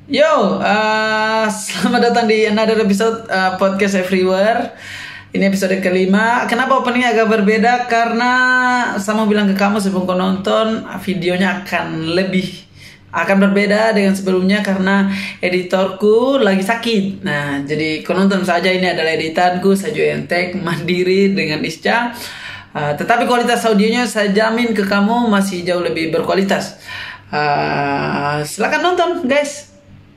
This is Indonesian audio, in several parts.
Selamat datang di another episode podcast Everywhere. Ini episode kelima. Kenapa openingnya agak berbeda? Karena saya mau bilang ke kamu sebelum kau nonton, videonya akan berbeda dengan sebelumnya karena editorku lagi sakit. Nah, jadi kau nonton saja, ini adalah editanku, saya juga yang tag mandiri dengan Isca. Tetapi kualitas audionya saya jamin ke kamu masih jauh lebih berkualitas. Silakan nonton, guys.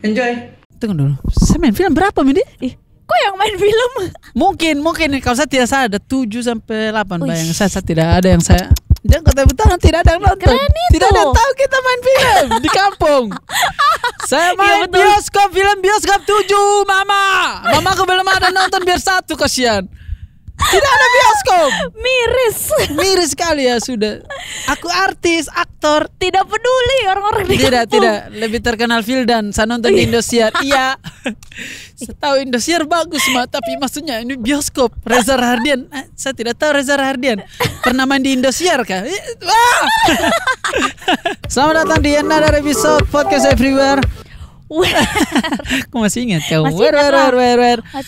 Enjoy. Tunggu dulu. Saya main film berapa, Midi? Kok yang main film? Mungkin kalau saya tidak salah ada 7 sampai 8 bayang. Saya tidak ada yang saya. Jangan kata betul, tidak ada yang nonton. Keren itu. Tidak ada yang tahu kita main film di kampung. Saya main bioskop 7, Mama. Mamaku belum ada nonton biar 1, kasihan. Tidak ada bioskop. Miris sekali ya sudah. Aku artis, aktor. Tidak peduli orang-orang di kampung. Tidak. Lebih terkenal Vildan. Saya nonton di Indosiar. Iya. Saya tahu Indosiar bagus, tapi maksudnya ini bioskop. Reza Rahardian. Saya tidak tahu Reza Rahardian. Pernah main di Indosiar kah? Selamat datang di another episode podcast Everywhere. Aku masih ingat kau. Masih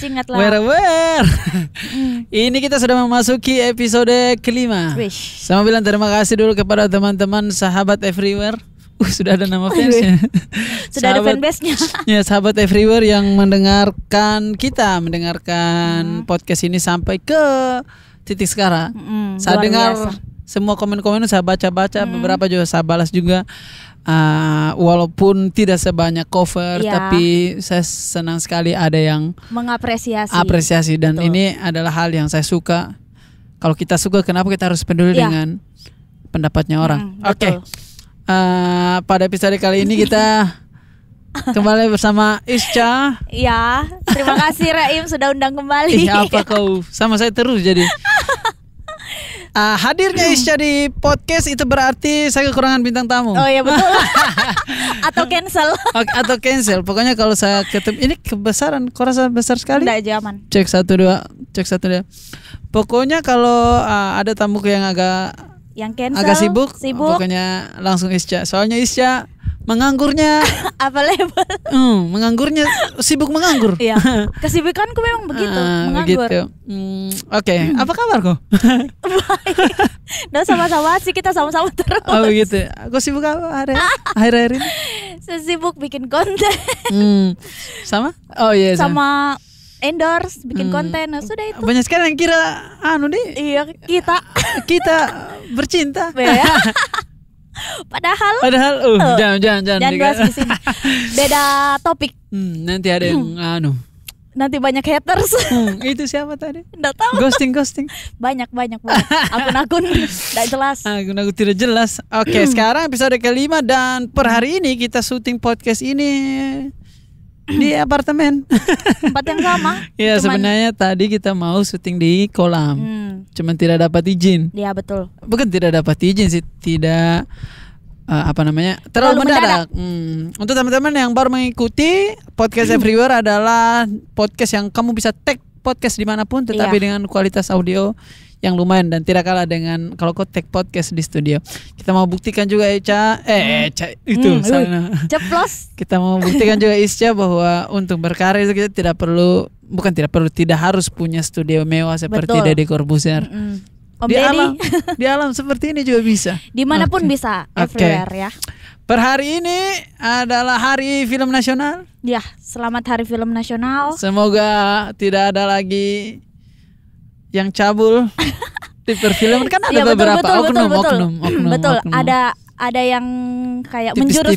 ingat lah. Where. Ini kita sudah memasuki episode kelima. Saya mau bilang terima kasih dulu kepada teman-teman sahabat Everywhere. Sudah ada nama fansnya. Sudah ada fanbase-nya. Ya, sahabat Everywhere yang mendengarkan podcast ini sampai ke titik sekarang. Saya dengar semua komen-komen, saya baca-baca, beberapa juga saya balas juga. Walaupun tidak sebanyak cover, tapi saya senang sekali ada yang mengapresiasi dan betul. Ini adalah hal yang saya suka. Kalau kita suka, kenapa kita harus peduli dengan pendapatnya orang? Oke. Pada episode kali ini kita kembali bersama Isca. Ya, terima kasih Raim sudah undang kembali. Apa kau sama saya terus jadi. Hadirnya Isca di podcast itu berarti saya kekurangan bintang tamu. Oh iya betul. Atau cancel. Pokoknya kalau saya ketemu ini kebesaran, kau rasa besar sekali? Tidak zaman. Cek 1 2. Pokoknya kalau ada tamu yang agak sibuk, pokoknya langsung Isca. Soalnya Isca menganggurnya apa label? Menganggurnya sibuk menganggur. Iya. Kesibukanku memang begitu, menganggur. Begitu. Oke. Apa kabar kok? Baik. Nah, sama-sama sih, kita sama-sama terus. Oh begitu. Aku sibuk apa akhir-akhir ini? Saya sibuk bikin konten. Sama? Oh iya. Sama endorse, bikin konten. Nah, sudah itu. Banyak sekali yang kira Iya, kita bercinta. Padahal jangan bahas di sini. Beda topik. Nanti ada yang Nanti banyak haters. Itu siapa tadi? Nggak tahu. Ghosting. Banyak. Akun-akun tidak jelas. Akun-akun tidak jelas. Oke, sekarang episode kelima dan per hari ini kita syuting podcast ini di apartemen. Tempat yang sama. Ya, sebenarnya tadi kita mau syuting di kolam. Cuman tidak dapat izin. Iya, betul. Bukan tidak dapat izin sih, tidak terlalu mendadak. Untuk teman-teman yang baru mengikuti podcast Everywhere adalah podcast yang kamu bisa tag podcast dimanapun, tetapi dengan kualitas audio yang lumayan dan tidak kalah dengan kalau kau tag podcast di studio. Kita mau buktikan juga Eca itu ceplos. Kita mau buktikan juga Isca bahwa untuk berkarya itu kita tidak harus punya studio mewah seperti Deddy Corbuzier. Di alam seperti ini juga bisa. Dimanapun bisa, everywhere ya. Per hari ini adalah Hari Film Nasional. Ya, selamat Hari Film Nasional. Semoga tidak ada lagi yang cabul di perfilman, kan ada beberapa oknum. Betul. Ada yang kayak menjurus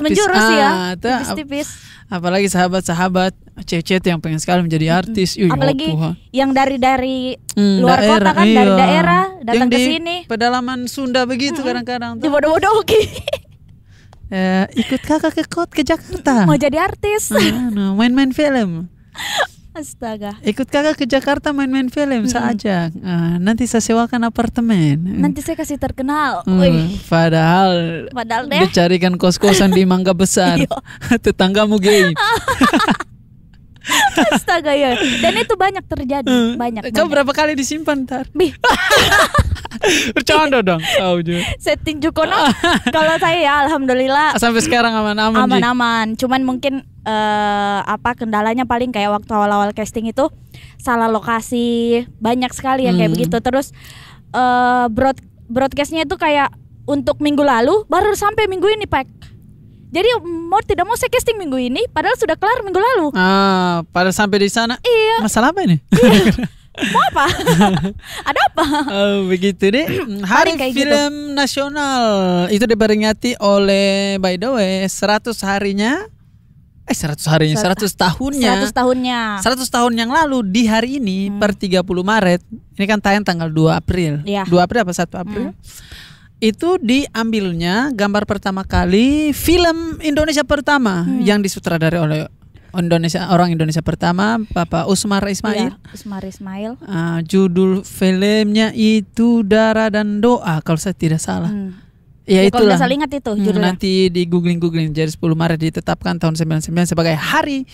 ya, tipis-tipis. Apalagi sahabat-sahabat cewek yang pengen sekali menjadi artis. Apalagi yang dari luar kota kan, dari daerah datang ke sini. Pedalaman Sunda begitu kadang-kadang. Dibodoh-bodohi. Ikut kakak ke Jakarta. Mau jadi artis. Main-main film. Astaga. Ikut kakak ke Jakarta main-main film saja. Nanti saya sewakan apartemen. Nanti saya kasih terkenal. Padahal deh. Dicarikan kos-kosan di Mangga Besar. Tetanggamu gay. Astaga ya. Dan itu banyak terjadi. Kau berapa kali disimpan ntar? Bercanda dong. Setting Jukono. Kalau saya ya alhamdulillah sampai sekarang aman-aman. Aman-aman. Cuman mungkin kendalanya paling kayak waktu awal-awal casting itu salah lokasi, banyak sekali yang kayak begitu. Terus broadcastnya itu kayak untuk minggu lalu baru sampai minggu ini Pak. Jadi mau tidak mau saya casting minggu ini padahal sudah kelar minggu lalu. Pada sampai di sana. Iya. Masalah apa ini? Mau apa? Ada apa? Oh, begitu deh. Hari Film Nasional itu diperingati oleh, by the way, 100 tahunnya. 100 tahun yang lalu di hari ini per 30 Maret. Ini kan tayang tanggal 2 April. 2 April apa 1 April? Itu diambilnya gambar pertama kali film Indonesia pertama yang disutradarai oleh orang Indonesia pertama, Bapak Usmar Ismail. Judul filmnya itu Darah dan Doa kalau saya tidak salah. Ya itulah. Kalau salah ingat itu judulnya. Nanti di googling. Jadi 10 Maret ditetapkan tahun 99 sebagai Hari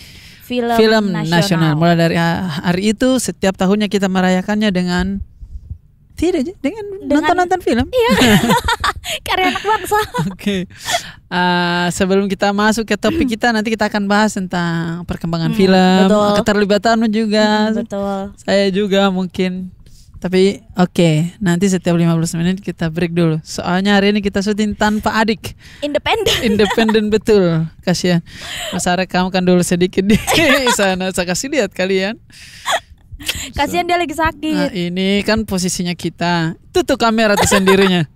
Film Nasional. Mulai dari hari itu setiap tahunnya kita merayakannya dengan nonton film. Iya. Karya anak bangsa. Oke. Sebelum kita masuk ke topik kita, nanti kita akan bahas tentang perkembangan film, keterlibatanmu juga. Betul. Saya juga mungkin. Tapi oke, nanti setiap 15 menit kita break dulu. Soalnya hari ini kita syuting tanpa adik. Independen betul. Kasihan. Masa rekam kan dulu sedikit di sana. Saya kasih lihat kalian. Kasihan dia lagi sakit. Nah, ini kan posisinya kita. Tutup kamera tuh sendirinya.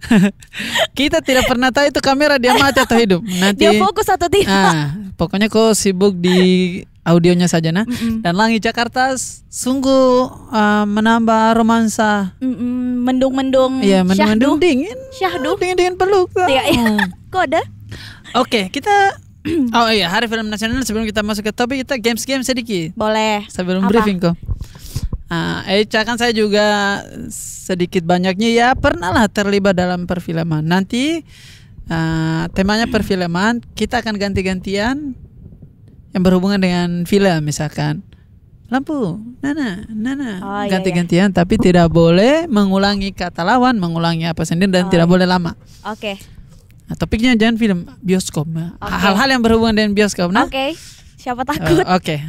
Kita tidak pernah tahu itu kamera dia mati atau hidup. Nanti dia fokus atau tidak. Pokoknya kau sibuk di audionya saja nah. Dan Langit Jakarta sungguh menambah romansa. Mendung-mendung. Iya, mendung dingin. Syahdu. Dingin peluk. Iya. Kode. Oke, kita Hari Film Nasional. Sebelum kita masuk ke topik, kita games sedikit. Boleh. Sebelum briefing kok. Eca kan saya juga sedikit banyaknya ya pernah lah terlibat dalam perfilman. Nanti temanya perfilman, kita akan ganti-gantian yang berhubungan dengan film, misalkan lampu, nana, ganti-gantian, tapi tidak boleh mengulangi kata lawan, mengulangi apa sendiri dan tidak boleh lama. Oke. Nah, topiknya jangan film, bioskop. Hal-hal yang berhubungan dengan bioskop. Nah. Oke. Siapa takut? Oke.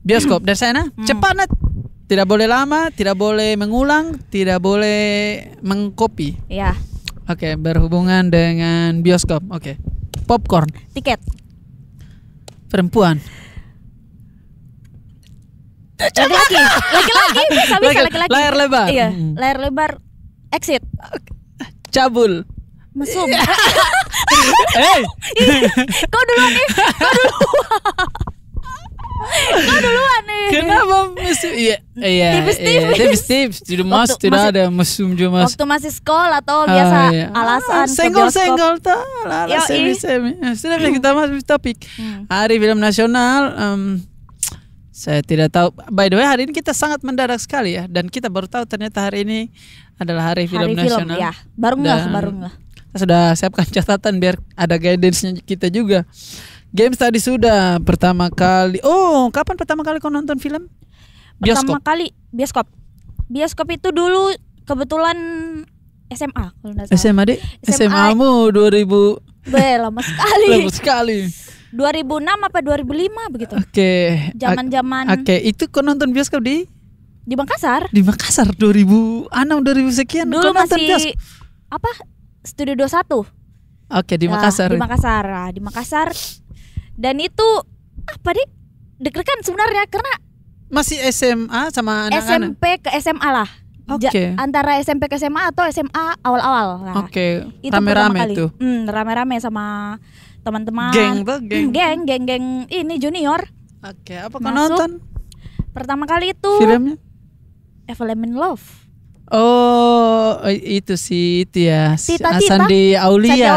Bioskop dari sana cepat net. Tidak boleh lama, tidak boleh mengulang, tidak boleh mengcopy. Iya. Oke, berhubungan dengan bioskop. Oke. Popcorn. Tiket. Perempuan. Laki-laki. Bisa laki-laki. Layar lebar. Iya, layar lebar. Exit. Cabul. Mesum. Kau duluan nih. Kau duluan nih. Kenapa mesum? Iya. Tipis-tipis. Tidak ada mesum juga mas. Waktu masih sekolah atau biasa alasan senggol tuh. Semi. Sudah kita masuk topik. Hari Film Nasional. Saya tidak tahu. By the way, hari ini kita sangat mendadak sekali ya. Dan kita baru tahu ternyata hari ini adalah Hari Film Nasional. Ya. Baru nggak. Kita sudah siapkan catatan biar ada guidance-nya kita juga. Games tadi sudah pertama kali. Kapan pertama kali kau nonton film? Bioskop. Pertama kali bioskop. Bioskop itu dulu kebetulan SMA kalau enggak salah. SMA deh. SMA-mu 2000. Lama sekali. Lama sekali. 2006 apa 2005 begitu. Oke. Zaman-zaman. Oke, itu kau nonton bioskop di Makassar. Di Makassar 2006 2000 sekian. Dulu masih Studio 21. Oke, di Makassar. Di Makassar. Dan itu deg-degan sebenarnya karena masih SMA sama anak-anak. SMP ke SMA lah. Oke. Antara SMP ke SMA atau SMA awal-awal. Nah, oke. Rame-rame itu. Rame-rame sama teman-teman. Geng ini junior. Oke, apa kau nonton? Pertama kali itu filmnya Ever in Love. Itu sih itu ya. Tita. Sandi Aulia.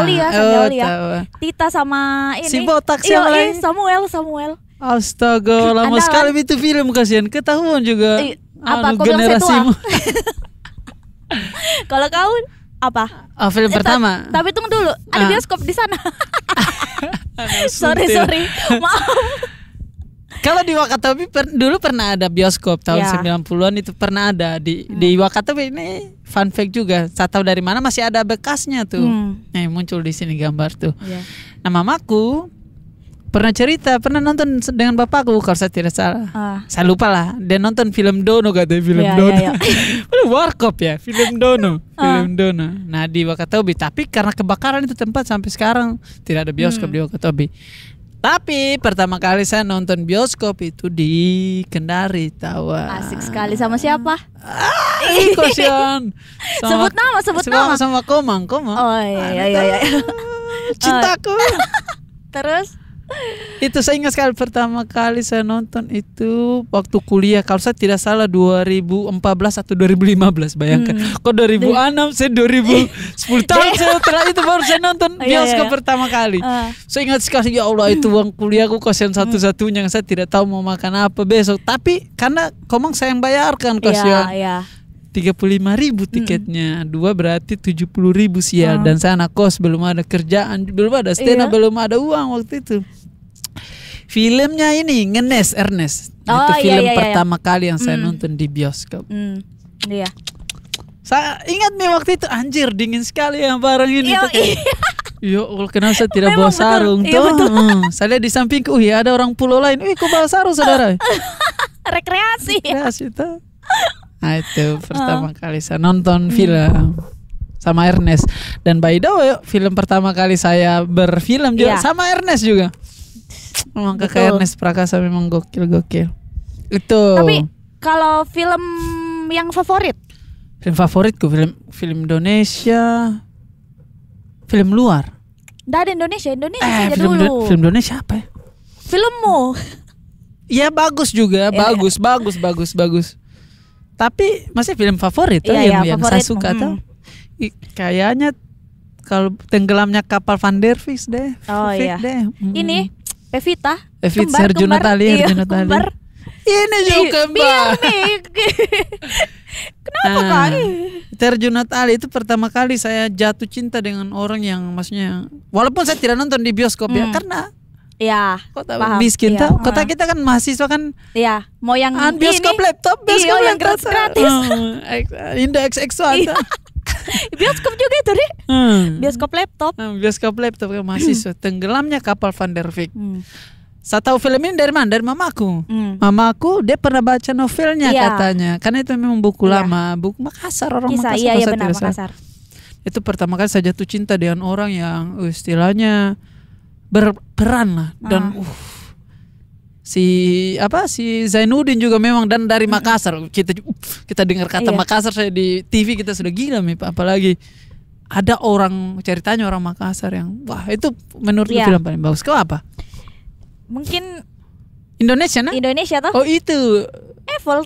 Tita sama ini. Si botak siapa lagi? Samuel. Astaga, lama sekali itu film, kasihan ketahuan juga. Apa kau bilang saya tua? Kalau kau apa? Film pertama. Tapi tunggu dulu, ada bioskop di sana. Sorry. Maaf. Kalau di Wakatobi dulu pernah ada bioskop tahun 90-an itu pernah ada di Wakatobi. Ini fun fact juga. Saya tahu dari mana masih ada bekasnya tuh. Muncul di sini gambar tuh. Nah, mamaku pernah cerita, pernah nonton dengan bapakku kalau saya tidak salah. Saya lupa lah. Dia nonton film Dono katanya, film Dono. Warkop ya, film Dono, film Dono. Nah di Wakatobi, tapi karena kebakaran itu tempat sampai sekarang tidak ada bioskop di Wakatobi. Tapi pertama kali saya nonton bioskop itu di Kendari, tahu? Asik sekali. Sama siapa? Kosion. Sebut nama. Sama Komang. Oh iya. Cintaku. Terus? Itu saya ingat sekali pertama kali saya nonton itu waktu kuliah. Kalau saya tidak salah 2014 atau 2015, bayangkan. Kok 2006, saya 2010 tahun setelah itu baru saya nonton bioskop pertama kali. Saya ingat sekali, ya Allah, itu uang kuliahku kosion satu-satunya yang saya tidak tahu mau makan apa besok. Tapi karena Komang saya yang bayarkan kosion. 35.000 tiketnya, 2 berarti 70.000 sial. Dan saya anak kos, belum ada kerjaan, belum ada stena, belum ada uang waktu itu. Filmnya ini Ernest. Itu film pertama kali yang saya nonton di bioskop. Iya. Saya ingat nih waktu itu, anjir dingin sekali yang barang ini. Yo, kenapa saya tidak bawa sarung tuh? Saya lihat di sampingku, ada orang pulau lain. Kok bawa sarung saudara? Rekreasi tuh. Nah itu pertama kali saya nonton film sama Ernest. Dan by the way, film pertama kali saya berfilm juga sama Ernest juga. Memang kakak Ernest Prakasa memang gokil. Itu. Tapi kalau film yang favorit? Film favoritku film Indonesia, film luar. Nggak ada Indonesia saja dulu. Film Indonesia apa ya? Filmmu? Ya bagus juga, bagus. Tapi masih film favorit yang saya suka tuh. Kayaknya kalau Tenggelamnya Kapal Van der Vis deh. Deh. Ini Pevita Herjunot Ali. Ini juga kembar. Kenapa kan? Herjunot Ali itu pertama kali saya jatuh cinta dengan orang yang maksudnya, walaupun saya tidak nonton di bioskop ya, karena kota miskin tahu. Kota kita kan mahasiswa kan. Iya, mau yang bioskop ini, laptop, bioskop yang gratis. Indo XX1. Bioskop juga itu deh. Bioskop laptop. Bioskop laptop kan mahasiswa. Tenggelamnya Kapal Van der Vis. Saya tahu film ini dari mana? Dari mamaku. Mamaku dia pernah baca novelnya katanya. Karena itu memang buku lama, buku Makassar, orang Kisah, Makassar. Iya benar Makassar. Itu pertama kali saya jatuh cinta dengan orang yang istilahnya berperan lah. Dan si Zainuddin juga memang, dan dari Makassar. Kita dengar kata Makassar saya di TV kita sudah gila nih, apalagi ada orang ceritanya orang Makassar yang itu menurut film paling bagus. Kau apa? Mungkin Indonesia toh. Oh itu Eiffel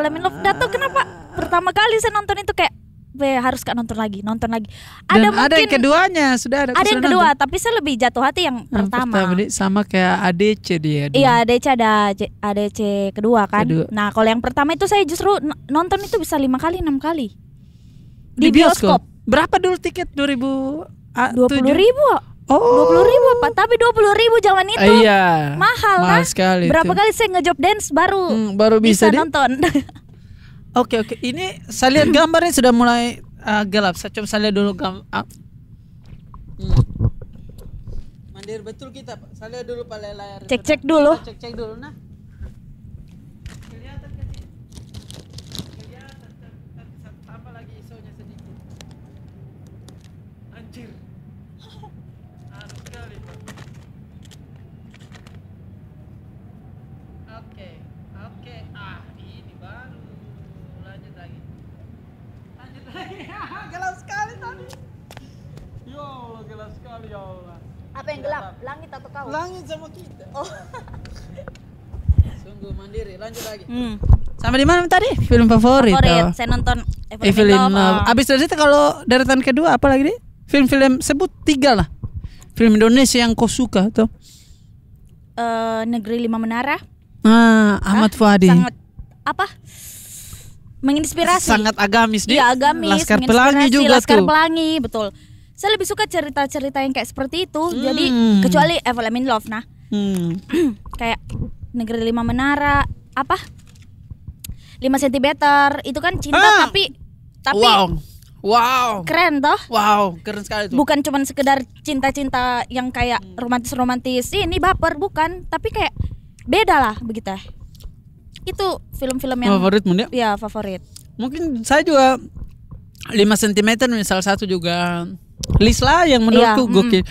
I'm in Love. Dato kenapa pertama kali saya nonton itu kayak harus nonton lagi. Ada yang keduanya sudah ada. Ada yang kedua, tapi saya lebih jatuh hati yang pertama. Sama kayak ADC dia. Iya, ADC ada ADC kedua kan. Nah, kalau yang pertama itu saya justru nonton itu bisa 5 kali 6 kali di bioskop. Berapa dulu tiket? 20.000. 20.000 Pak, tapi 20.000 zaman itu mahal sekali. Berapa kali saya ngejob dance baru bisa nonton. Oke. Ini saya lihat gambarnya sudah mulai gelap. Saya coba lihat dulu Mandir betul kita, Pak. Saya lihat dulu pada layar. Cek dulu. Cek dulu nah. Kelihatan tambah lagi isonya sedikit. Anjir. Sekali, Pak. Oke. Ini baru. Lanjut lagi. Gelap sekali tadi. Ya Allah, gelap sekali ya Allah. Apa yang gelap? Langit atau kau? Langit sama kita. Sungguh mandiri. Lanjut lagi. Sampai di mana tadi? Film favorit. Saya nonton Film abis dari itu kalau deretan kedua apa lagi nih? Film-film sebut 3 lah. Film Indonesia yang kau suka tuh? Negeri 5 Menara. Ahmad Fuadi. Sangat menginspirasi. Sangat agamis dia. Iya, agamis. Laskar Pelangi juga Laskar tuh. Pelangi, betul. Saya lebih suka cerita-cerita yang kayak seperti itu. Jadi kecuali I'm in Love kayak Negeri 5 Menara, 5 cm itu kan cinta tapi wow. Wow. Keren toh? Wow, keren sekali tuh. Bukan cuman sekedar cinta-cinta yang kayak romantis-romantis ini baper, bukan, tapi kayak beda lah begitu. Itu film-film yang favoritmu dia? Ya, favorit. Mungkin saya juga 5 cm salah satu juga list lah yang menurutku gokil.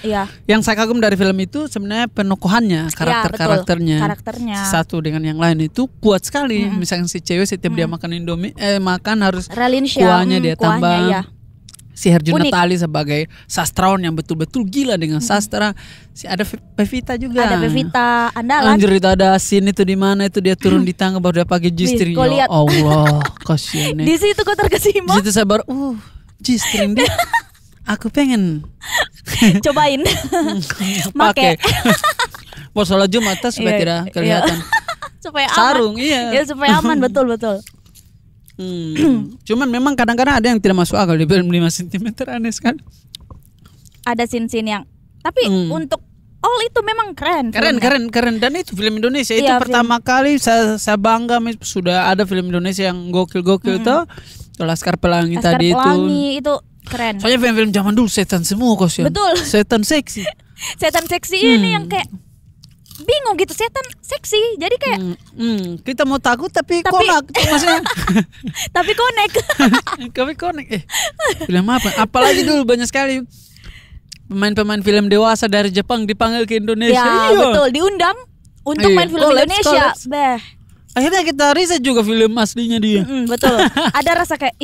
Yang saya kagum dari film itu sebenarnya penokohannya, karakternya. Satu dengan yang lain itu kuat sekali. Misalnya si cewek setiap dia makan Indomie, makan harus kuahnya dia tambah. Si Herjunot Ali sebagai sastrawan yang betul-betul gila dengan sastra. Si ada Pevita juga. Ada Pevita andalan. Anjir, itu ada scene itu di mana itu dia turun di tangga baru dia pakai G-string. Ya Allah, kasihan. Di situ kau terkesima. Di situ saya baru G-string dia. Aku pengen cobain. Pakai. Pas sholat Jumat supaya tidak kelihatan. Supaya aman. Sarung, iya. Ya supaya aman, betul. Cuman memang kadang-kadang ada yang tidak masuk akal di film 5 cm, aneh sekali. Ada scene-scene yang tapi untuk itu memang keren. Dan itu film Indonesia itu pertama kali saya bangga sudah ada film Indonesia yang gokil-gokil tuh. Laskar Pelangi tadi itu keren. Soalnya film-film zaman dulu setan semua kos ya. Betul. Setan seksi. Setan seksi ini yang kayak bingung gitu, setan seksi. Jadi kayak kita mau takut tapi konek maksudnya. Tapi konek. Film apa? Apalagi dulu banyak sekali pemain-pemain film dewasa dari Jepang dipanggil ke Indonesia. Ya, betul, diundang untuk main film Indonesia. Akhirnya kita riset juga film aslinya dia. Betul. Ada rasa kayak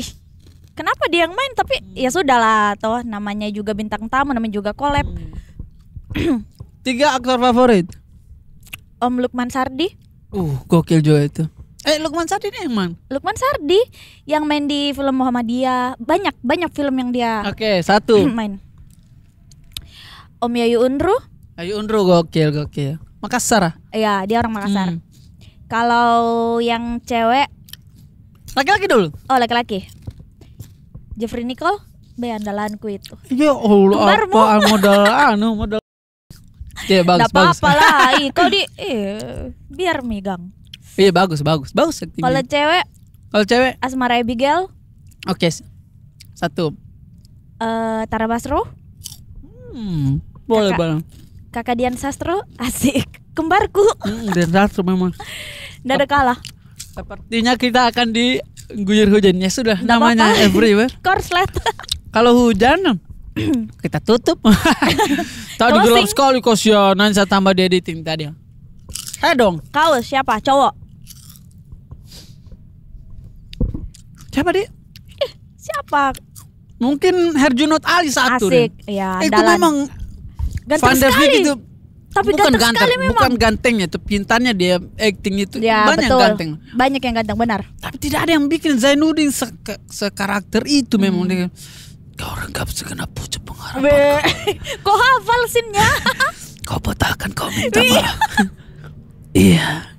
kenapa dia yang main, tapi ya sudahlah toh namanya juga bintang tamu, namanya juga collab. 3 aktor favorit. Om Lukman Sardi. Gokil juga itu. Lukman Sardi ini yang mana? Lukman Sardi yang main di film Muhammadiyah. Banyak film yang dia satu main. Om Yayu Unru. Yayu Unru gokil. Makassar. Iya, dia orang Makassar. Kalau yang cewek, laki-laki dulu. Laki-laki. Jeffrey Nicole, andalanku itu. Ya Allah, apa modal. Ya bagus. Nggak apa-apa lah, kau biar megang. Iya bagus. Kalau cewek, Asmara Abigail. Satu. Tara Basro. Boleh bang. Kakak Dian Sastro, asik. Kembarku. Dian Sastro memang. Nggak ada kalah. Sepertinya kita akan diguyur hujannya sudah. Nggak namanya apa-apa. Everywhere. Korslet. Kalau hujan kita tutup. Tadi gelap sekali kosian. Nanti saya tambah di editing tadi. Dong. Kau siapa? Cowok? Siapa dia? Siapa? Mungkin Herjunot Ali satu. Asik. Ya, itu memang ganteng sekali. Itu tapi bukan ganteng memang. Bukan gantengnya, itu pintarnya dia acting itu ya, banyak betul. yang ganteng. Banyak yang ganteng, benar. Tapi tidak ada yang bikin Zainuddin sekarakter itu memang dia. Kau renggap segenap pucuk pengharapan. Kau hafal scene-nya. Kau patahkan, kau minta maaf. Iya.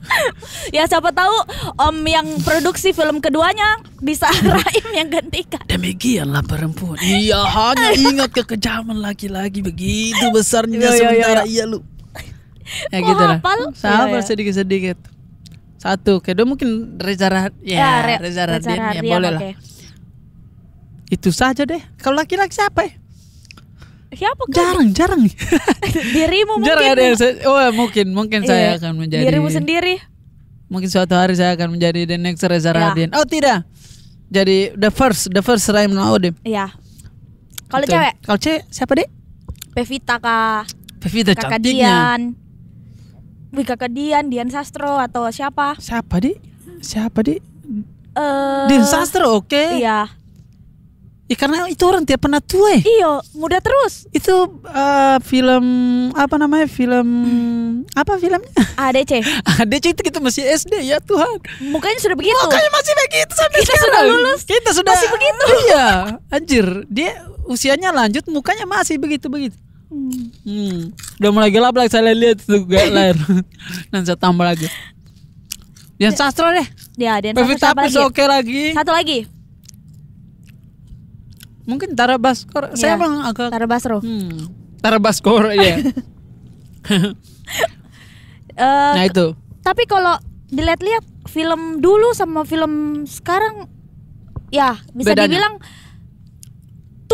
Ya siapa tahu om yang produksi film keduanya bisa Raim yang gantikan. Demikianlah perempuan. Iya, hanya ingat kekejaman laki-laki begitu besarnya sementara iya lu. Ya gitu lah. Sabar sedikit-sedikit. Satu, kedua mungkin Reza Radian. Reza Radian ya boleh lah. Itu saja deh. Kalau laki-laki siapa ya? Siapa jarang. Dirimu mungkin. Jarang ada yang mungkin saya akan menjadi dirimu sendiri. Mungkin suatu hari saya akan menjadi the next Reza Radian. Oh tidak. Jadi the first Raim Naudem. Iya. Kalau cewek? Kalau cewek siapa deh? Pevita kah? Pevita Kakak cantiknya. Kakak Dian Sastro atau siapa? Siapa deh? Dian Sastro oke. Iya. Karena itu orang tiap pernah tua. Iya, muda terus. Itu film apa namanya? Apa filmnya? ADC. ADC itu kita masih SD ya Tuhan. Mukanya sudah begitu. Mukanya masih begitu sampai kita sekarang. Sudah lulus. Kita sudah masih begitu. Iya, anjir. Dia usianya lanjut, mukanya masih begitu. Udah mulai gelap lagi saya lihat itu layar. Dan saya tambah lagi. Dian Sastro deh. Ya, Dian Sastro lagi. Oke lagi. Satu lagi. Mungkin Tara Basro. Saya emang agak Tara Basro. Tara Basro ya. Nah itu. Tapi kalau dilihat-lihat film dulu sama film sekarang, ya bisa bedanya. dibilang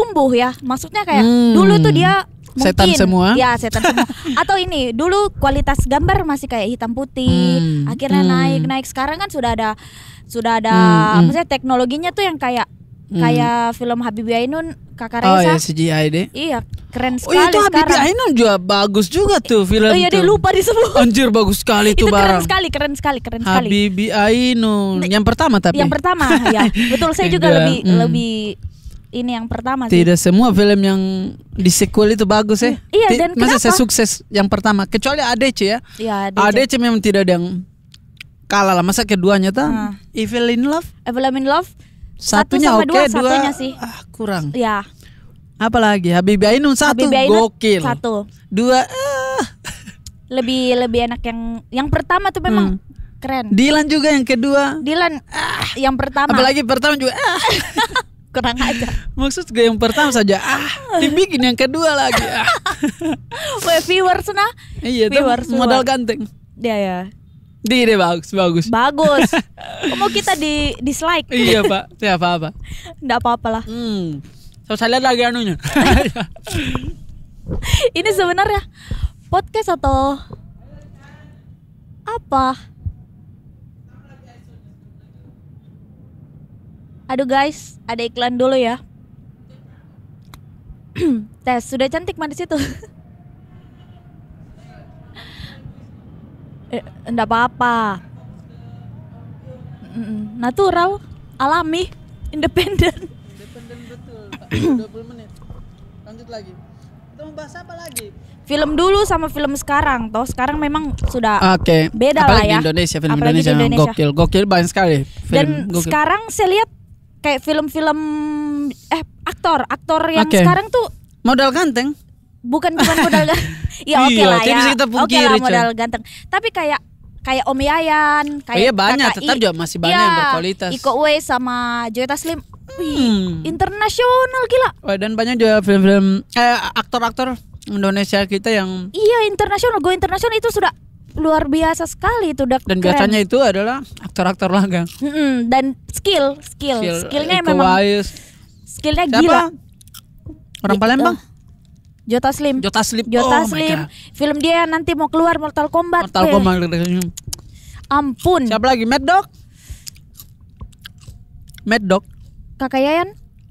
bertumbuh ya. Maksudnya kayak dulu tuh dia mungkin setan semua. Ya, setan semua. Atau ini dulu kualitas gambar masih kayak hitam putih. Akhirnya naik. Sekarang kan sudah ada maksudnya teknologinya tuh yang kayak film Habibie Ainun, Kakak Reza. Oh ya, CGI deh. Iya, keren Oh sekali itu Habibie sekarang. Ainun juga bagus juga tuh film Oh iya, tuh. dia lupa disebut. Anjir bagus sekali Itu tuh barang. keren sekali. Habibie Ainun yang pertama tapi. Yang pertama ya. Betul, saya juga lebih ini yang pertama sih. Tidak semua film yang di sequel itu bagus ya. Iya, dan masa kenapa? saya sukses yang pertama kecuali ADC ya. Iya, ADC memang tidak ada yang kalah lah. Masa keduanya tuh Evil in Love. Evil in Love. Satunya sama oke, satunya dua sih. kurang. Ya. Apalagi Habibie Ainun satu Habibie Ainun gokil. satu. Dua Lebih enak yang pertama tuh memang keren. Dylan juga yang kedua. Dylan yang pertama. Apalagi pertama juga Kurang aja. maksud gue yang pertama saja dibikin yang kedua lagi. Weh, viewers nah. Iya tuh Viewers. modal ganteng. Ya. Dia bagus. Bagus. Mau kita di dislike. Iya pak, tidak apa-apa. Enggak apa-apa lah. So saya lihat lagi anunya. Ini sebenarnya podcast atau apa? Aduh guys, ada iklan dulu ya. Tes, sudah cantik mah di situ. Enggak apa-apa. Natural, alami, independen. Independen betul pak. 20 menit. Lanjut lagi. Kita mau bahas apa lagi? Film dulu sama film sekarang, toh sekarang memang sudah Oke. beda apalagi lah ya. Di Indonesia, film Apalagi di Indonesia, Indonesia. gokil banyak sekali. Dan gokil. sekarang saya lihat kayak film-film aktor yang Oke. sekarang tuh Modal ganteng. bukan cuma modal ganteng. Ya oke Iya, lah tidak ya. bisa kita Oke pungkiri, lah coy. modal ganteng. Tapi kayak Om Yayan, kayak Iya banyak, KKI. tetap juga masih banyak Iya, yang berkualitas. Iko Uwais sama Joe Taslim. Wih, internasional gila. Oh, dan banyak juga film-film aktor-aktor Indonesia kita yang Iya, internasional. Go internasional itu sudah luar biasa sekali itu, udah dan keren. biasanya itu adalah aktor-aktor laga. Dan skillnya Iko memang Uwais. skillnya Siapa? gila. Orang Palembang? Joe Taslim. Jota Slip. Joe Oh my Taslim. God. Film dia nanti mau keluar Mortal Kombat. Mortal Weh, Kombat. Ampun. Siapa lagi? Mad Dog. Kakak Yayan.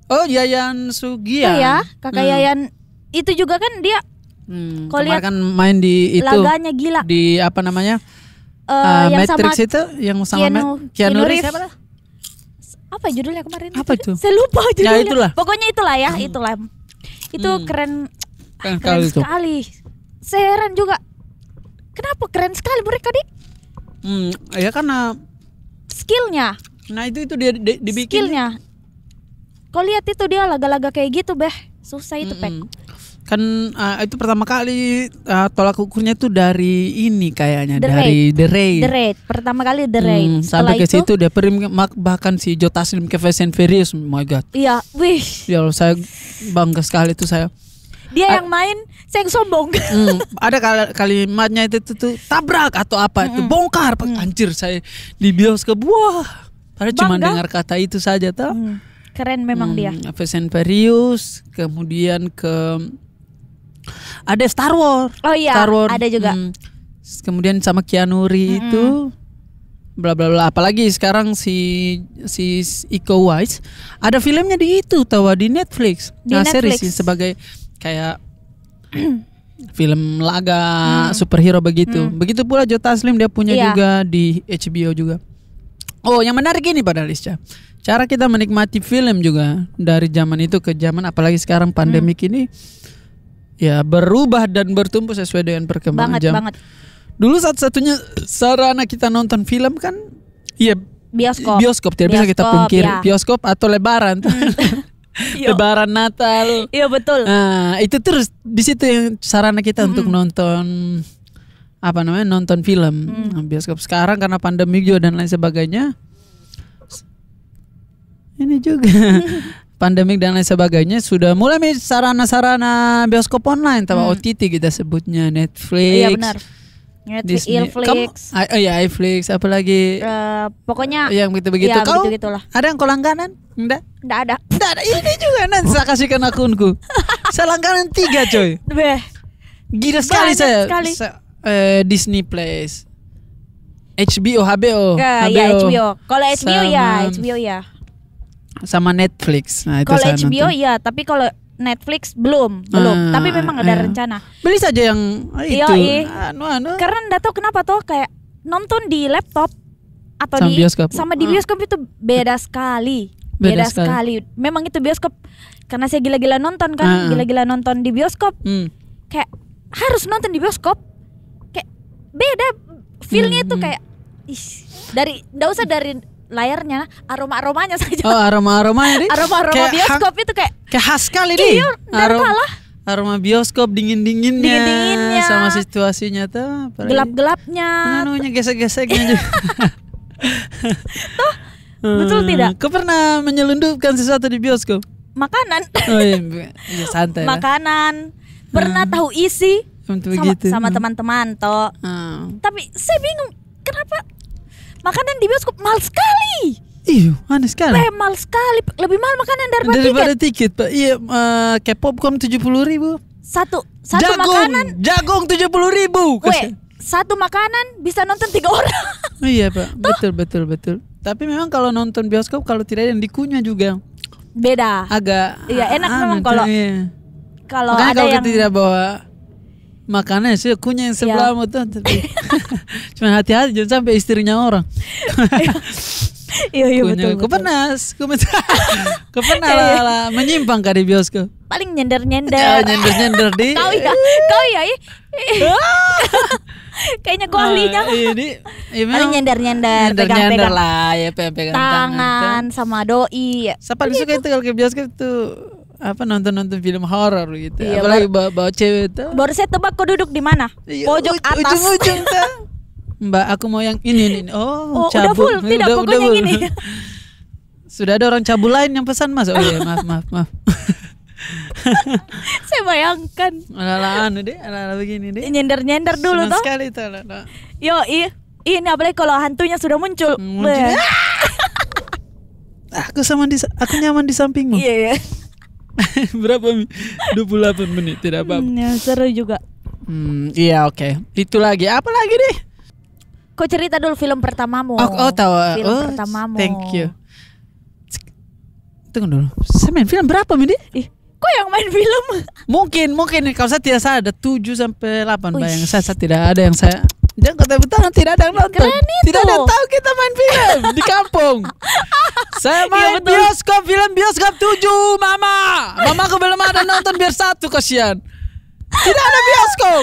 Oh, Yayan Sugian. Ya, Kakak Yayan itu juga kan dia kalau Kemarin lihat kan main di itu. laganya gila. Di apa namanya? Yang Matrix sama itu yang sama Keanu Reeves. Siapa lah? Apa judulnya kemarin? Apa itu? Saya lupa judulnya. Ya, itulah. Pokoknya itulah ya, itulah. Itu keren Keren itu. sekali. Saya heran juga. Kenapa keren sekali mereka nih? Ya karena Skillnya, nah itu dia dibikin. skillnya. Kau lihat itu dia laga-laga kayak gitu, beh. Susah itu, Pek. Kan itu pertama kali tolak ukurnya itu dari ini kayaknya The dari The Raid. The Raid. Pertama kali The Raid. Setelah Sampai ke itu, situ dia bahkan si Joe Taslim ke Fast and Furious. Oh my god. iya, wih. Ya Allah, saya bangga sekali itu saya. Dia yang main, saya yang sombong. Ada kalimatnya itu tuh tabrak atau apa itu bongkar. Anjir saya di bioskop wah. Padahal cuma Bangga. dengar kata itu saja tuh. Keren memang dia. Fast and Furious, kemudian ada Star Wars. Oh iya, Star Wars. ada juga. Kemudian sama Keanu Reeves itu bla bla bla. Apalagi sekarang si Iko Uwais ada filmnya di itu tahu di Netflix. Di Series Netflix. sebagai kayak film laga superhero begitu. Begitu pula Joe Taslim dia punya Iya. juga di HBO juga. Oh, yang menarik ini pada Lisca. Cara kita menikmati film juga dari zaman itu ke zaman apalagi sekarang pandemik ini ya berubah dan bertumbuh sesuai dengan perkembangan zaman. Banget. Dulu satu-satunya sarana kita nonton film kan iya Bioskop. tidak bisa kita pungkiri. Ya. Bioskop atau lebaran. Lebaran Natal. Iya betul. Nah, itu terus di situ yang sarana kita untuk nonton nonton film. Nah, bioskop sekarang karena pandemi juga dan lain sebagainya. Ini juga pandemik dan lain sebagainya sudah mulai sarana-sarana bioskop online atau OTT kita sebutnya Netflix. Iya benar. Netflix, Disney. Ilflix. Iya, iFlix, apalagi Pokoknya yang begitu-begitu. ya, Kau begitu-gitulah. ada yang kau langganan? Enggak? Nggak ada. Enggak ada. Ini juga nanti saya kasihkan akunku. Saya langganan 3 coy. Beh. Gila sekali Banyak saya. sekali. Disney Plus, HBO, HBO. Ya HBO. Kalau HBO ya, Sama- HBO ya. Sama Netflix. Nah, itu Kalau saya HBO nonton. ya, tapi kalau Netflix belum. Tapi memang ada rencana. Beli saja yang itu. Yoi. Anu. Karena nggak tahu kenapa tuh kayak nonton di laptop atau Sama bioskop. sama di bioskop itu beda sekali. Beda sekali. Memang itu bioskop karena saya gila-gila nonton kan, gila-gila nonton di bioskop. Kayak harus nonton di bioskop. Kayak beda feel-nya itu kayak nggak usah dari layarnya, aromanya saja. Oh, aroma-aromanya deh. Aroma bioskop itu kayak khas sekali deh. Iya, nggak kalah. Aroma bioskop dingin-dinginnya. Dingin-dinginnya. Sama situasinya tuh. Gelap-gelapnya. Anunya gesek-geseknya juga. Betul tidak? Kau pernah menyelundupkan sesuatu di bioskop? Makanan. Oh iya, iya santai lah. Makanan. Pernah tahu isi Untuk begitu. sama teman-teman toh. Tapi saya bingung kenapa makanan di bioskop mahal sekali. Iya, aneh sekali. Mahal sekali. Lebih mahal makanan daripada tiket, Pak. Iya, kayak popcorn 70.000. Satu makanan. Jagung 70.000. Satu makanan bisa nonton 3 orang. Iya, Pak. Betul. Tapi memang kalau nonton bioskop kalau tidak ada yang dikunyah juga beda. agak Iya, enak memang kalau iya. Kalau Makanya ada kalau yang kita tidak bawa makanan sih kunyah yang sebelahmu tuh. Cuma hati-hati jangan sampai istrinya orang. Iya betul. Kau pernah lah menyimpang kah di bioskop? Paling nyender-nyender. Ya, nyender di. Kau ya. Kayaknya kau ahlinya. Paling nyender-nyender, pegang-pegang lah ya, pegang tangan sama doi. Saya paling suka itu kalau ke bioskop itu nonton film horor gitu. Iya, Apalagi bawa cewek itu. Baru saya tebak kau duduk di mana? Pojok atas. Ujung-ujung tuh. Mbak, aku mau yang ini. Oh, udah full. Tidak, pokoknya yang ini. Sudah ada orang cabul lain yang pesan Mas. Oh iya, maaf. Saya bayangkan. Ala begini deh. Nyender-nyender dulu Senang toh. sekali itu ala. Yo, ini apalagi kalau hantunya sudah muncul. Aku nyaman di sampingmu. Iya. Berapa 28 menit tidak apa-apa. Ya, seru juga. Iya oke. Itu lagi. Apa lagi deh? Kau cerita dulu film pertamamu. Tahu. Film pertamamu. Thank you. Tunggu dulu. Saya main film berapa Midi? Kok yang main film? Mungkin kalau saya tidak salah ada 7 sampai 8 bayang. Saya tidak ada yang saya. Jangan kata betul tidak ada yang nonton. Tidak ada yang tahu kita main film di kampung. Saya main film bioskop 7 Mama aku belum ada nonton biar 1 kasihan. Tidak ada bioskop.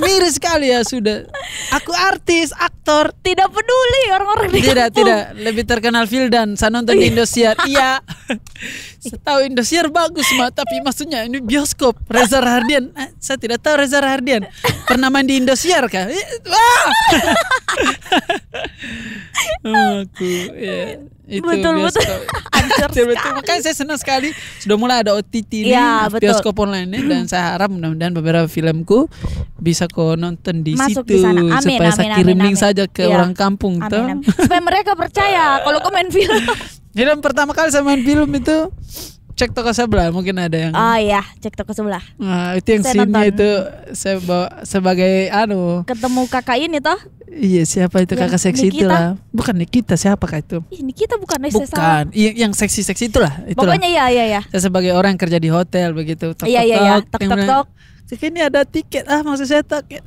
Miris sekali ya sudah. Aku artis, aktor. Tidak peduli orang-orang di kampung. Tidak. Lebih terkenal Vildan. Saya nonton di Indosiar. Iya. Saya tahu Indosiar bagus tapi maksudnya ini bioskop. Reza Rahardian. Saya tidak tahu Reza Rahardian. Pernah main di Indosiar kah? Aku ya. Itu betul. Betul. Makanya saya senang sekali sudah mulai ada OTT ini, bioskop online ini, dan saya harap mudah-mudahan beberapa filmku bisa kau nonton di masuk situ di sana. Amin, supaya saya kirim link saja ke orang kampung tuh. Supaya mereka percaya kalau kau main film. Film pertama kali saya main film itu Cek Toko Sebelah, mungkin ada yang. Oh iya, Cek Toko Sebelah. Nah, itu yang scene-nya itu saya bawa sebagai ketemu kakak ini toh. Iya, siapa itu kakak seksi Nikita. itulah. Bukan Nikita, siapakah itu? Nikita bukan Bukan, yang seksi-seksi itulah. Pokoknya iya. Saya sebagai orang yang kerja di hotel begitu. Iya. Tok. Ini ada tiket, maksud saya tiket.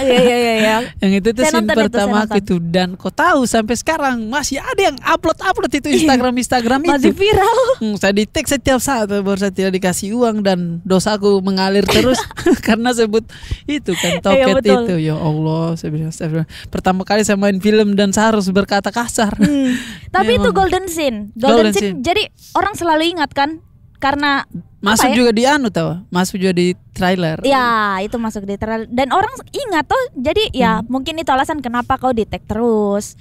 Iya. Yang itu tuh scene pertama itu, dan kau tahu sampai sekarang masih ada yang upload itu Instagram itu. Masih viral. Saya di-tag setiap saat baru saya tidak dikasih uang dan dosaku mengalir terus karena sebut itu kan toket itu. Ya Allah, saya bilang pertama kali saya main film dan saya harus berkata kasar. Tapi itu golden scene. Jadi orang selalu ingat kan karena masuk juga di masuk juga di trailer. Ya, itu masuk di trailer dan orang ingat toh. Jadi ya mungkin itu alasan kenapa kau di tag terus.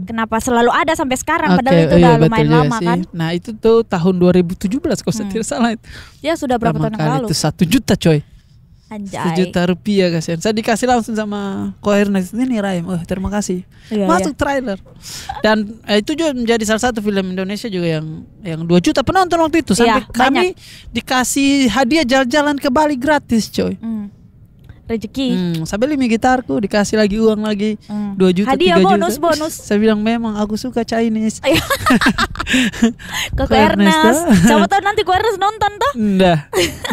Kenapa selalu ada sampai sekarang padahal itu udah lumayan lama kan. Nah, itu tuh tahun 2017 kalau saya tidak salah. Ya sudah berapa tahun yang lalu. Itu 1 juta coy. Anjay. Rp1 juta kasihan. Saya dikasih langsung sama Ko Ernest, ini Raim. Terima kasih. Masuk trailer. Dan itu juga menjadi salah satu film Indonesia juga yang 2 juta penonton waktu itu. Sampai kami dikasih hadiah jalan-jalan ke Bali gratis, coy. Rezeki. Sampai beli gitarku dikasih lagi uang lagi 2 juta, hadiah 3 juta. bonus. Saya bilang memang aku suka Chinese. Ke Ernest. Siapa tahu nanti Ko Ernest nonton tuh.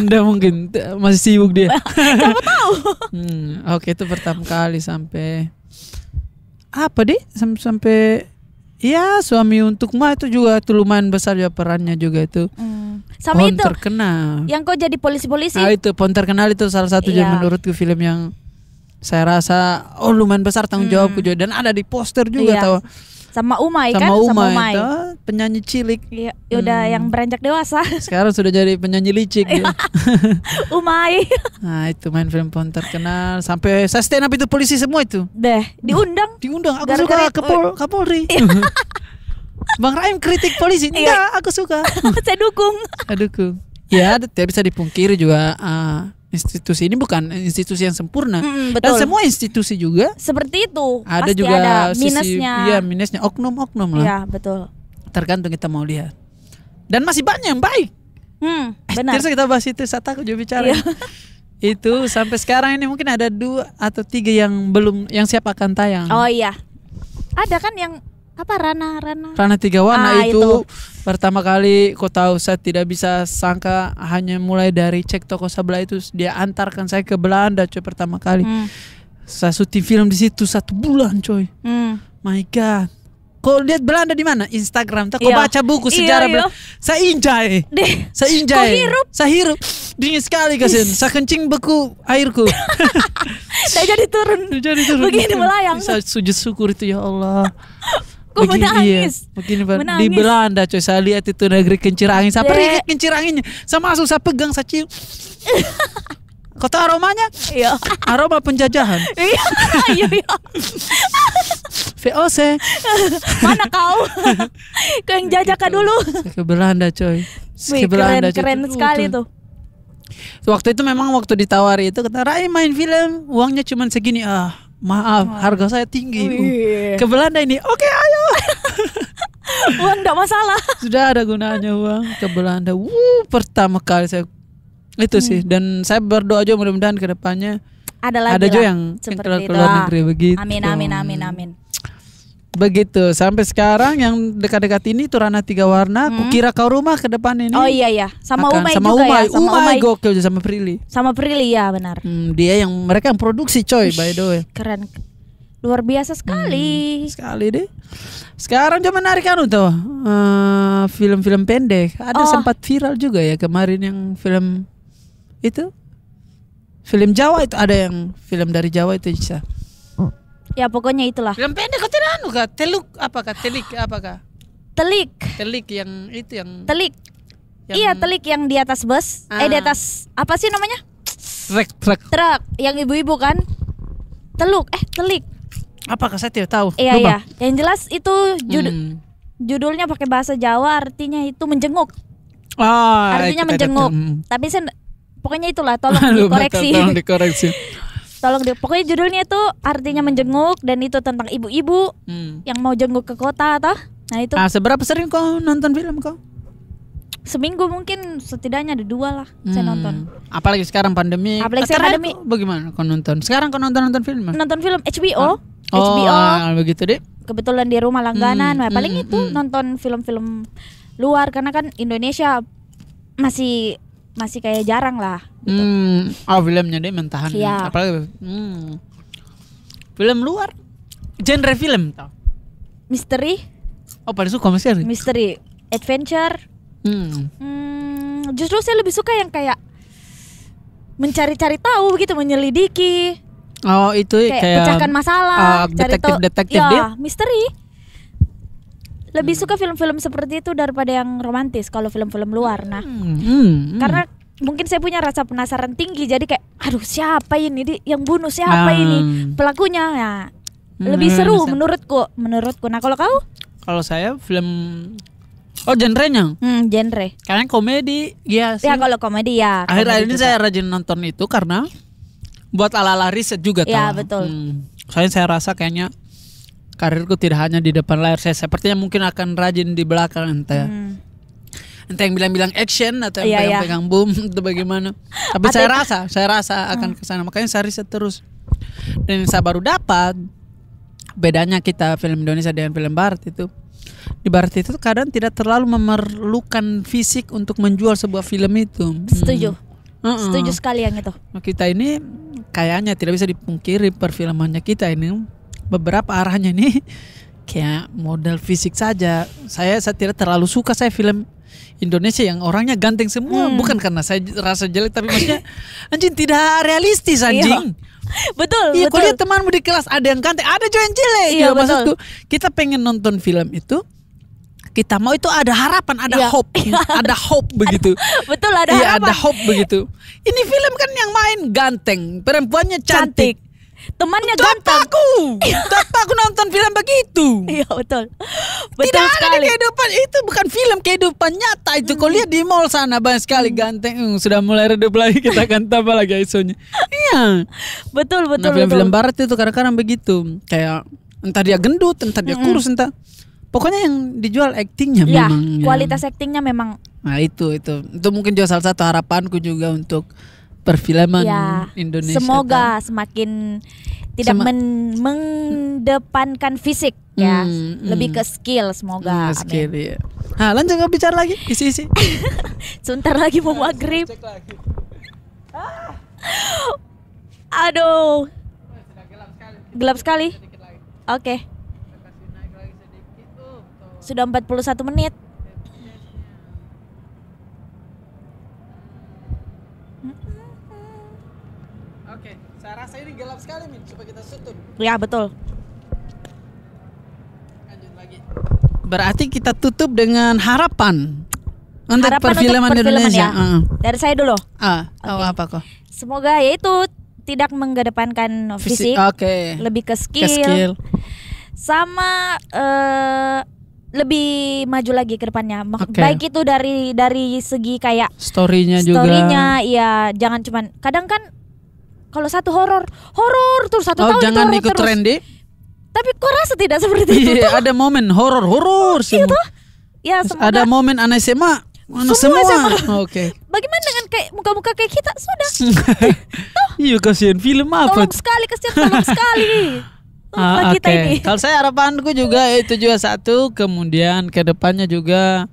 Enggak mungkin, masih sibuk dia. Siapa tahu. Oke, itu pertama kali sampai apa deh? Sampai ya Suami Untukmu itu juga tuh lumayan besar ya perannya juga itu. Sama itu terkenal. yang kau jadi polisi-polisi. Itu Pohon Terkenal itu salah satu yang menurutku film yang saya rasa lumayan besar tanggung jawabku juga, dan ada di poster juga tahu. Sama Umay kan? Sama Umay. Itu penyanyi cilik. Iya, udah yang beranjak dewasa. Sekarang sudah jadi penyanyi licik dia. Umay. Nah, itu main film Pohon Terkenal sampai saya stand up itu polisi semua itu. Diundang. Aku suka Kapolri. Bang Raim kritik polisi. Enggak, aku suka. Saya dukung. Ya, tidak bisa dipungkiri juga institusi ini bukan institusi yang sempurna. Betul. Dan semua institusi juga seperti itu. Ada pasti juga ada minusnya. Iya, minusnya oknum-oknum lah. Iya, betul. Tergantung kita mau lihat. Dan masih banyak yang baik. Benar. Terus kita bahas itu, saya takut juga bicara. Itu sampai sekarang ini mungkin ada 2 atau 3 yang siap akan tayang. Oh iya. Ada kan yang apa Rana 3 Warna itu pertama kali kau tahu, saya tidak bisa sangka hanya mulai dari cek toko sebelah itu dia antarkan saya ke Belanda coy pertama kali. Saya syuting film di situ 1 bulan coy. My God. Kau lihat Belanda di mana? Instagram. Kau baca buku sejarah Belanda. Saya injai. Saya hirup. Dingin sekali kasihan. Saya kencing beku airku. Saya jadi turun. Begini melayang. Saya sujud syukur itu, ya Allah. Kok menangis? Begini di Belanda coy, saya lihat itu negeri kincir angin. Saya pergi ke kincir anginnya. Saya masuk, saya pegang, saya cium. Kau tahu aromanya? Iya. Aroma penjajahan. Iya. VOC. Mana kau? Kau yang jajaka dulu. Ke Belanda coy. Keren sekali tuh. Waktu itu memang waktu ditawari itu kata Rai main film uangnya cuma segini. Maaf, harga saya tinggi. Ke Belanda ini, oke, ayo. Uang enggak masalah. Sudah ada gunanya uang ke Belanda. Pertama kali saya itu sih, dan saya berdoa juga mudah-mudahan ke depannya ada juga yang keluar negeri begitu. Amin. Begitu sampai sekarang yang dekat-dekat ini tuh Rana 3 Warna. Kukira Kau Rumah ke depan ini. Oh iya. Sama Umay juga ya. Umay gokil sama Prilly. Sama Prilly ya benar. Dia mereka yang produksi coy. By the way. Keren. Luar biasa sekali. Sekali deh. Sekarang juga menarik tuh film-film pendek. Ada sempat viral juga ya kemarin yang film itu. Film Jawa itu ada yang film dari Jawa itu bisa. Ya pokoknya itulah. Film pendek kau tidak kah? Telik apakah? Telik yang itu yang. Telik. Iya telik yang di atas bus. Di atas apa sih namanya? Truk. Yang ibu-ibu kan. Telik. Apakah saya tidak tahu? Iya. Yang jelas itu judulnya pakai bahasa Jawa, artinya itu menjenguk. Artinya menjenguk. Tapi saya pokoknya itulah, tolong dikoreksi. Pokoknya judulnya itu artinya menjenguk, dan itu tentang ibu-ibu yang mau jenguk ke kota toh. Nah itu. Seberapa sering kau nonton film kau? Seminggu mungkin setidaknya ada 2 lah saya nonton. Apalagi sekarang pandemi. Bagaimana kau nonton? Sekarang kau nonton film? Nonton film HBO. Begitu deh. Kebetulan di rumah langganan. Paling itu nonton film-film luar, karena kan Indonesia masih kayak jarang lah gitu. Filmnya deh mentahan. Iya. Apalagi film luar, genre film tau? Misteri. Pada suka misteri, adventure. Justru saya lebih suka yang kayak mencari-cari tahu begitu, menyelidiki. Itu kayak pecahkan masalah, cari tahu. Detektif ya, misteri. Lebih suka film-film seperti itu daripada yang romantis kalau film-film luar. Nah, karena mungkin saya punya rasa penasaran tinggi, jadi kayak aduh siapa ini yang bunuh, siapa ini pelakunya. Nah, lebih seru menurutku. Nah, kalau kau? Kalau saya film genrenya? Genre. Karena komedi, ya sih. Ya kalau komedi ya. Akhir-akhir ini saya rajin nonton itu karena buat ala-ala riset juga Ya, tahu. betul. Soalnya saya rasa kayaknya karirku tidak hanya di depan layar, saya sepertinya mungkin akan rajin di belakang entah yang bilang-bilang action atau yang pegang-pegang boom atau bagaimana. Tapi saya rasa akan ke sana. Makanya saya riset terus. Dan yang saya baru dapat bedanya kita film Indonesia dengan film barat itu, di barat itu kadang tidak terlalu memerlukan fisik untuk menjual sebuah film itu. Setuju. Setuju sekali yang itu. Kita ini kayaknya tidak bisa dipungkiri perfilmannya kita ini beberapa arahnya nih kayak modal fisik saja. Saya tidak terlalu suka saya film Indonesia yang orangnya ganteng semua. Bukan karena saya rasa jelek, tapi maksudnya anjing tidak realistis anjing. Betul. Iya, kalau lihat temanmu di kelas ada yang ganteng, ada juga yang jelek. Iya, betul. Maksudku kita pengen nonton film itu, kita mau itu ada harapan, ada hope, ada hope begitu. Betul, ada harapan. Iya, ada hope begitu. Ini film kan yang main ganteng, perempuannya cantik. Temannya ganteng. Aku nonton film begitu. Iya, betul. Tidak ada di kehidupan, itu bukan film, kehidupan nyata itu. Kau lihat di mall sana banyak sekali ganteng. Sudah mulai redup lagi, kita akan tambah lagi ISO-nya. Iya. Betul. Nah, film-film barat itu kadang-kadang begitu. Kayak entah dia gendut, entah dia kurus, entah. Pokoknya yang dijual aktingnya memang. Kualitas aktingnya memang. Nah itu mungkin juga salah satu harapanku juga untuk perfilman Indonesia. Semoga semakin tidak mengedepankan fisik ya, lebih ke skill semoga. Skill, ya. Nah, lanjut ke bicara lagi isi. Sebentar lagi mau maghrib. Aduh. Gelap sekali. Oke. Sudah 41 menit. Oke, saya rasa ini gelap sekali Min, supaya kita tutup. Ya, betul. Lanjut lagi. Berarti kita tutup dengan harapan untuk perfilman Indonesia. Ya. Dari saya dulu. Apa kok? Semoga yaitu tidak mengedepankan fisik, lebih ke skill. Sama lebih maju lagi ke depannya. Baik itu dari segi kayak story-nya juga. Ya, jangan cuman kadang kan kalau satu horor terus satu tahun jangan horror ikut terus. trendy. Tapi kok rasa tidak seperti itu? Iya, ada momen horor semua. Gitu. Ya, semoga ada momen anak SMA. Semua. Oke. Bagaimana dengan kayak muka-muka kayak kita sudah? Iya, kasihan film apa? Tolong sekali. Kita ini. Kalau saya harapanku juga itu juga satu, kemudian ke depannya juga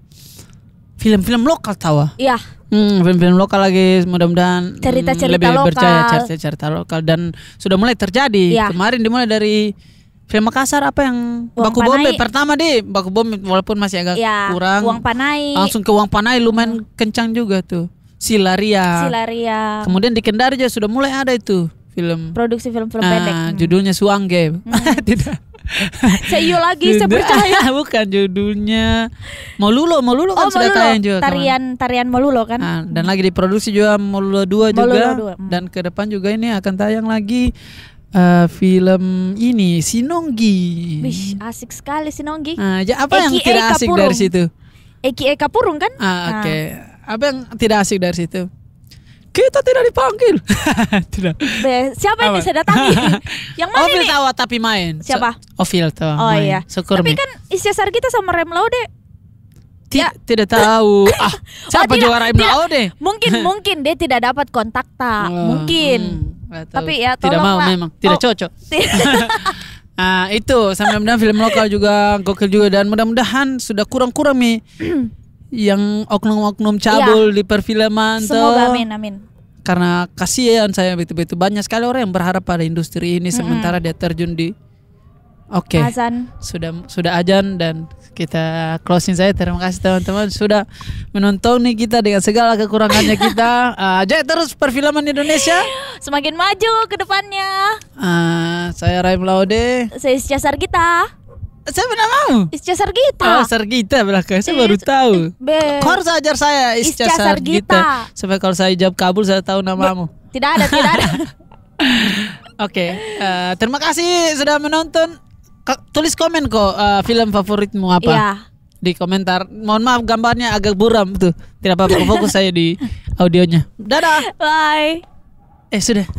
film-film lokal tahu. Iya. Film-film lokal lagi mudah-mudahan cerita-cerita lebih lokal. Berjaya cerita lokal dan sudah mulai terjadi. Ya. Kemarin dimulai dari film Makassar apa yang Baku Bombe pertama Baku Bombe walaupun masih agak kurang. Uang Panai. Langsung ke Uang Panai lumayan kencang juga tuh. Silaria. Kemudian di Kendari juga sudah mulai ada itu film. Produksi film pendek. Judulnya Suangge. Tidak. Saya lagi, saya percaya. Bukan judulnya Molulo kan sudah tayang juga. Tarian Molulo kan. Dan lagi diproduksi juga Molulo 2 juga. Dan ke depan juga ini akan tayang lagi film ini Sinonggi. Wih, asik sekali Sinonggi. Apa yang tidak asik dari situ? Eki Eka Purung kan? Oke. Apa yang tidak asik dari situ? Kita tidak dipanggil. Tidak. Siapa yang bisa datangi? Yang mana Ovil nih? tahu tapi main. Siapa? Ovil tahu. Oh main. iya. Tapi kan Isyasar kita sama Rem Laude. Tidak tahu. Siapa juara Rem Laude? Mungkin dia tidak dapat kontak tak. Mungkin. Tapi ya tidak mau lah. memang tidak cocok. Itu sampai mudah-mudahan film lokal juga gokil juga dan mudah-mudahan sudah kurang-kurang nih yang oknum-oknum cabul di perfilman. Semoga amin. Karena kasihan saya betul-betul banyak sekali orang yang berharap pada industri ini sementara dia terjun di azan. Sudah azan dan kita closing saya. Terima kasih teman-teman sudah menonton nih kita dengan segala kekurangannya kita. Jaya terus perfilman Indonesia semakin maju ke depannya. Saya Raim Laude. Saya Isyasar kita. Saya benar mau Isyasar Gita. Sargita belakang. Saya baru tahu. Kau harus ajar saya Isyasar Gita supaya kalau saya jawab kabul saya tahu namamu. Tidak ada. Oke. Terima kasih sudah menonton. Tulis komen kok film favoritmu apa? Iya. Di komentar. Mohon maaf gambarnya agak buram tuh. Tidak apa-apa, fokus saya di audionya. Dadah. Bye. Sudah.